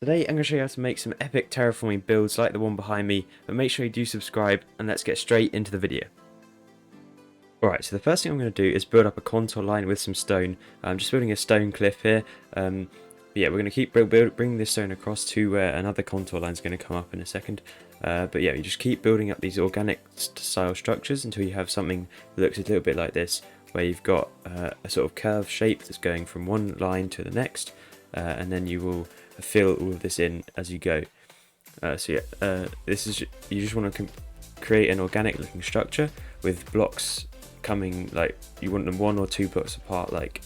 Today I'm going to show you how to make some epic terraforming builds like the one behind me, but make sure you do subscribe and let's get straight into the video. Alright, so the first thing I'm going to do is build up a contour line with some stone. I'm just building a stone cliff here. Yeah, we're going to keep bringing this stone across to where another contour line is going to come up in a second. But yeah, you just keep building up these organic style structures until you have something that looks a little bit like this, where you've got a sort of curved shape that's going from one line to the next, and then you will fill all of this in as you go. This is, you just want to create an organic looking structure with blocks coming, like you want them 1 or 2 blocks apart, like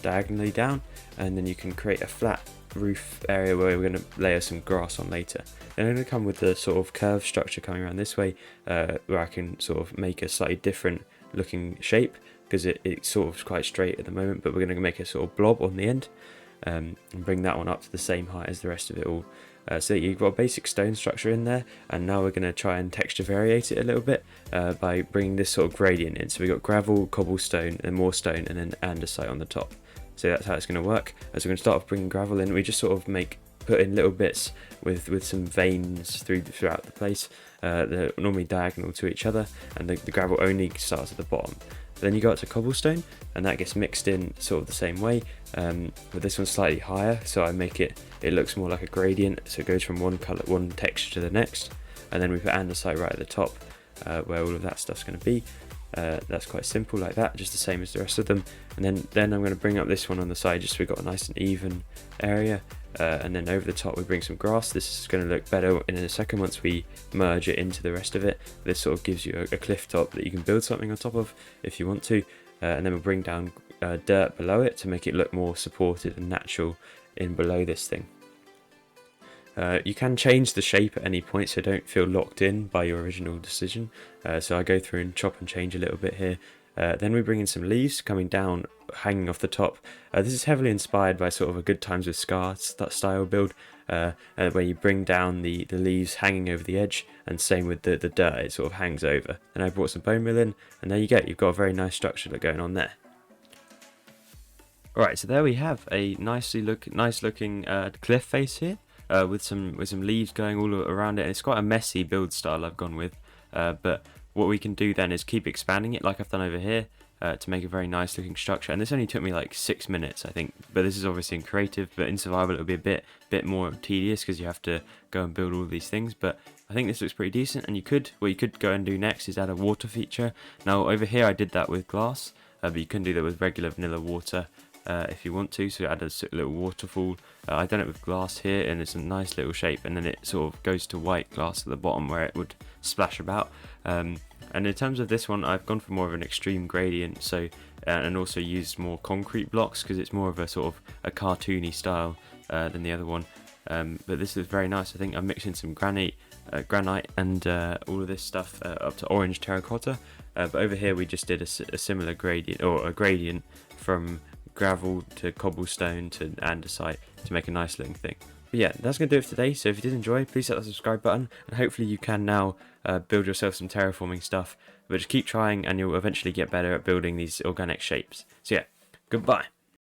diagonally down, and then you can create a flat roof area where we're going to layer some grass on later. And I'm going to come with the sort of curved structure coming around this way, where I can sort of make a slightly different looking shape, because it's sort of quite straight at the moment, but we're going to make a sort of blob on the end, and bring that one up to the same height as the rest of it all. So you've got a basic stone structure in there, and now we're going to try and texture variate it a little bit by bringing this sort of gradient in. So we've got gravel, cobblestone, and more stone, and then andesite on the top. So that's how it's going to work. As we're going to start off bringing gravel in, we just sort of put in little bits with some veins throughout the place. They're normally diagonal to each other, and the gravel only starts at the bottom. Then you go up to cobblestone, and that gets mixed in sort of the same way, but this one's slightly higher, so I make it looks more like a gradient, so it goes from one texture to the next. And then we put andesite right at the top, where all of that stuff's going to be. That's quite simple like that, just the same as the rest of them. And then I'm going to bring up this one on the side, just so we've got a nice and even area. And then over the top we bring some grass. This is going to look better in a second once we merge it into the rest of it. This sort of gives you a cliff top that you can build something on top of if you want to. And then we'll bring down dirt below it to make it look more supported and natural in below this thing. You can change the shape at any point, so don't feel locked in by your original decision. So I go through and chop and change a little bit here. Then we bring in some leaves coming down, hanging off the top. This is heavily inspired by sort of a Good Times with Scar style build, where you bring down the leaves hanging over the edge, and same with the dirt, it sort of hangs over. And I brought some bone meal in, and there you go, you've got a very nice structure going on there. Alright, so there we have a nice looking cliff face here. With some leaves going all around it, and it's quite a messy build style I've gone with, but what we can do then is keep expanding it like I've done over here, to make a very nice looking structure. And this only took me like 6 minutes, I think, but this is obviously in creative, but in survival it'll be a bit more tedious because you have to go and build all these things. But I think this looks pretty decent, and what you could go and do next is add a water feature. Now over here I did that with glass, but you can do that with regular vanilla water if you want to, so add a little waterfall. I've done it with glass here, and it's a nice little shape, and then it sort of goes to white glass at the bottom where it would splash about. And in terms of this one, I've gone for more of an extreme gradient, so and also used more concrete blocks because it's more of a sort of a cartoony style than the other one. But this is very nice. I think I'm mixing some granite and all of this stuff up to orange terracotta. But over here we just did a similar gradient, or a gradient from gravel to cobblestone to andesite to make a nice looking thing. But yeah, that's going to do it for today. So if you did enjoy, please hit that subscribe button, and hopefully you can now build yourself some terraforming stuff. But just keep trying, and you'll eventually get better at building these organic shapes. So yeah, goodbye.